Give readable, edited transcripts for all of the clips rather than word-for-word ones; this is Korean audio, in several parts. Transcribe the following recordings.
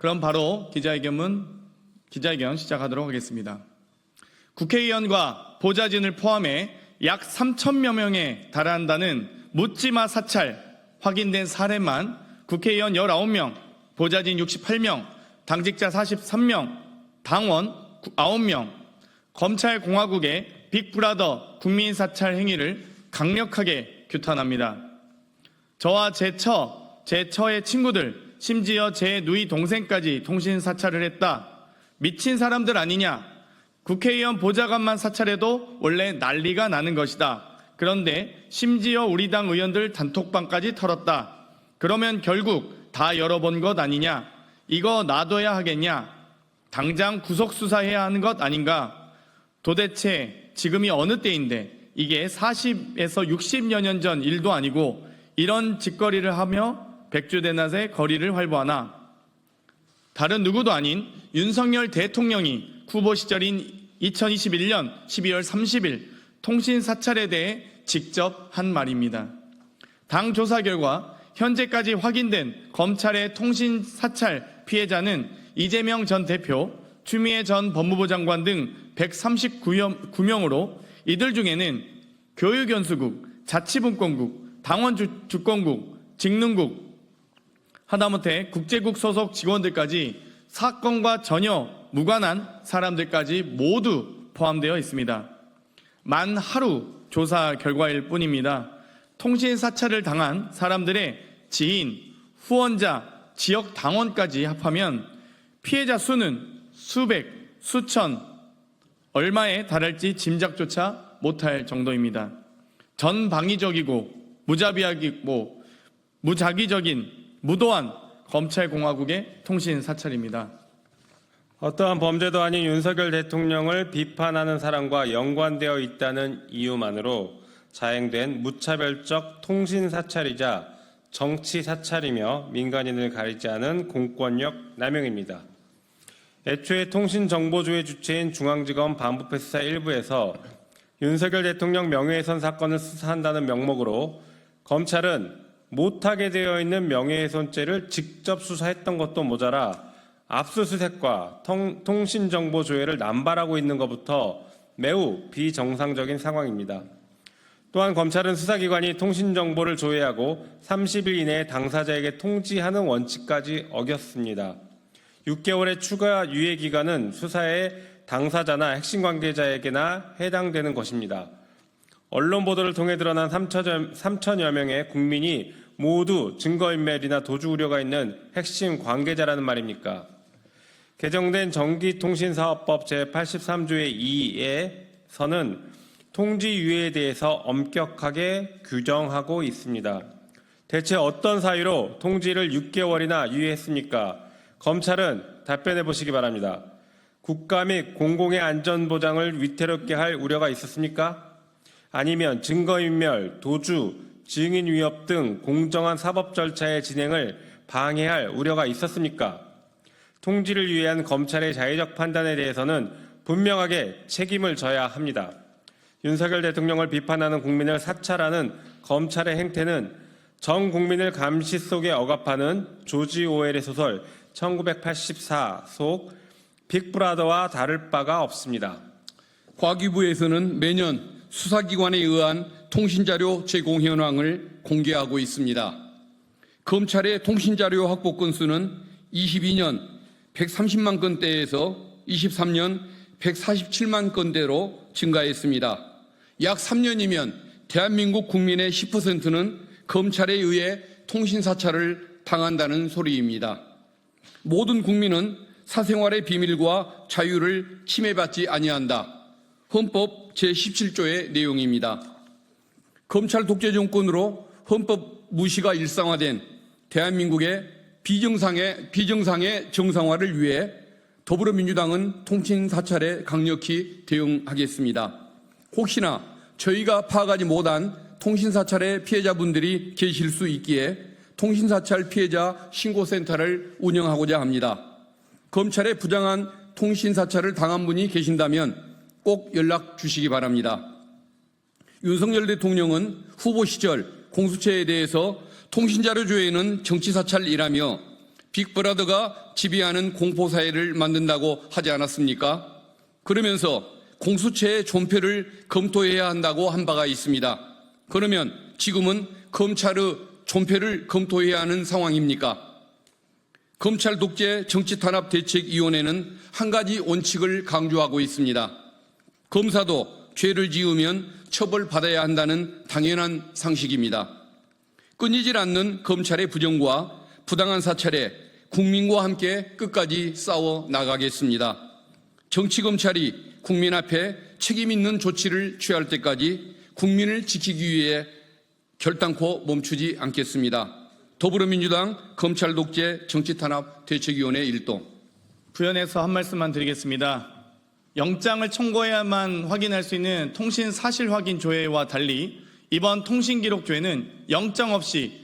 그럼 바로 기자회견 시작하도록 하겠습니다. 국회의원과 보좌진을 포함해 약 3,000여 명에 달한다는 묻지마 사찰 확인된 사례만 국회의원 19명, 보좌진 68명, 당직자 43명, 당원 9명, 검찰공화국의 빅브라더 국민사찰 행위를 강력하게 규탄합니다. 저와 제 처의 친구들, 심지어 제 누이 동생까지 통신사찰을 했다. 미친 사람들 아니냐? 국회의원 보좌관만 사찰해도 원래 난리가 나는 것이다. 그런데 심지어 우리 당 의원들 단톡방까지 털었다. 그러면 결국 다 열어본 것 아니냐? 이거 놔둬야 하겠냐? 당장 구속수사해야 하는 것 아닌가? 도대체 지금이 어느 때인데 이게 40에서 60여 년 전 일도 아니고 이런 짓거리를 하며 백주대낮에 거리를 활보하나? 다른 누구도 아닌 윤석열 대통령이 후보 시절인 2021년 12월 30일 통신사찰에 대해 직접 한 말입니다. 당 조사 결과 현재까지 확인된 검찰의 통신사찰 피해자는 이재명 전 대표, 추미애 전 법무부 장관 등 139명으로 이들 중에는 교육연수국, 자치분권국, 당원주권국, 직능국, 하다못해 국제국 소속 직원들까지 사건과 전혀 무관한 사람들까지 모두 포함되어 있습니다. 만 하루 조사 결과일 뿐입니다. 통신 사찰을 당한 사람들의 지인, 후원자, 지역 당원까지 합하면 피해자 수는 수백, 수천, 얼마에 달할지 짐작조차 못할 정도입니다. 전방위적이고 무자기적인 무도한 검찰공화국의 통신 사찰입니다. 어떠한 범죄도 아닌 윤석열 대통령을 비판하는 사람과 연관되어 있다는 이유만으로 자행된 무차별적 통신 사찰이자 정치 사찰이며 민간인을 가리지 않은 공권력 남용입니다. 애초에 통신정보조회 주체인 중앙지검 반부패 수사 1부에서 윤석열 대통령 명예훼손 사건을 수사한다는 명목으로 검찰은 못하게 되어 있는 명예훼손죄를 직접 수사했던 것도 모자라 압수수색과 통신정보조회를 남발하고 있는 것부터 매우 비정상적인 상황입니다. 또한 검찰은 수사기관이 통신정보를 조회하고 30일 이내에 당사자에게 통지하는 원칙까지 어겼습니다. 6개월의 추가 유예기간은 수사의 당사자나 핵심 관계자에게나 해당되는 것입니다. 언론 보도를 통해 드러난 3천여 명의 국민이 모두 증거인멸이나 도주 우려가 있는 핵심 관계자라는 말입니까? 개정된 전기통신사업법 제83조의 2에서는 통지유예에 대해서 엄격하게 규정하고 있습니다. 대체 어떤 사유로 통지를 6개월이나 유예했습니까? 검찰은 답변해 보시기 바랍니다. 국가 및 공공의 안전보장을 위태롭게 할 우려가 있었습니까? 아니면 증거인멸, 도주, 증인 위협 등 공정한 사법 절차의 진행을 방해할 우려가 있었습니까? 통지를 유예한 검찰의 자의적 판단에 대해서는 분명하게 책임을 져야 합니다. 윤석열 대통령을 비판하는 국민을 사찰하는 검찰의 행태는 전 국민을 감시 속에 억압하는 조지 오웰의 소설 1984 속 빅브라더와 다를 바가 없습니다. 과기부에서는 매년 수사기관에 의한 통신자료 제공 현황을 공개하고 있습니다. 검찰의 통신자료 확보 건수는 22년 130만 건대에서 23년 147만 건대로 증가했습니다. 약 3년이면 대한민국 국민의 10%는 검찰에 의해 통신사찰을 당한다는 소리입니다. 모든 국민은 사생활의 비밀과 자유를 침해받지 아니한다. 헌법 제17조의 내용입니다. 검찰 독재 정권으로 헌법 무시가 일상화된 대한민국의 비정상의 정상화를 위해 더불어민주당은 통신사찰에 강력히 대응하겠습니다. 혹시나 저희가 파악하지 못한 통신사찰의 피해자분들이 계실 수 있기에 통신사찰 피해자 신고센터를 운영하고자 합니다. 검찰의 부당한 통신사찰을 당한 분이 계신다면 꼭 연락 주시기 바랍니다. 윤석열 대통령은 후보 시절 공수처에 대해서 통신자료 조회는 정치사찰이라며 빅브라더가 지배하는 공포사회를 만든다고 하지 않았습니까? 그러면서 공수처의 존폐를 검토해야 한다고 한 바가 있습니다. 그러면 지금은 검찰의 존폐를 검토해야 하는 상황입니까? 검찰 독재 정치탄압대책위원회는 한 가지 원칙을 강조하고 있습니다. 검사도 죄를 지으면 처벌받아야 한다는 당연한 상식입니다. 끊이질 않는 검찰의 부정과 부당한 사찰에 국민과 함께 끝까지 싸워 나가겠습니다. 정치검찰이 국민 앞에 책임 있는 조치를 취할 때까지 국민을 지키기 위해 결단코 멈추지 않겠습니다. 더불어민주당 검찰 독재 정치탄압 대책위원회 1동. 부연해서 한 말씀만 드리겠습니다. 영장을 청구해야만 확인할 수 있는 통신 사실 확인 조회와 달리 이번 통신기록 조회는 영장 없이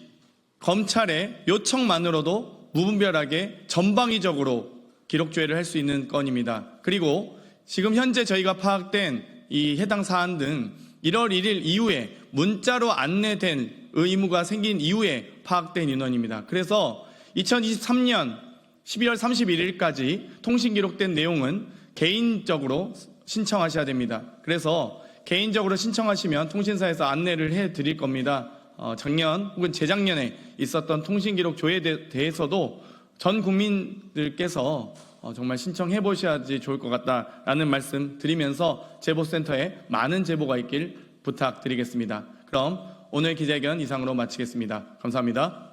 검찰의 요청만으로도 무분별하게 전방위적으로 기록 조회를 할 수 있는 건입니다. 그리고 지금 현재 저희가 파악된 이 해당 사안 등 1월 1일 이후에 문자로 안내된 의무가 생긴 이후에 파악된 인원입니다. 그래서 2023년 12월 31일까지 통신 기록된 내용은 개인적으로 신청하셔야 됩니다. 그래서 개인적으로 신청하시면 통신사에서 안내를 해드릴 겁니다. 작년 혹은 재작년에 있었던 통신기록 조회에 대해서도 전 국민들께서 정말 신청해 보셔야지 좋을 것 같다라는 말씀 드리면서 제보센터에 많은 제보가 있길 부탁드리겠습니다. 그럼 오늘 기자회견 이상으로 마치겠습니다. 감사합니다.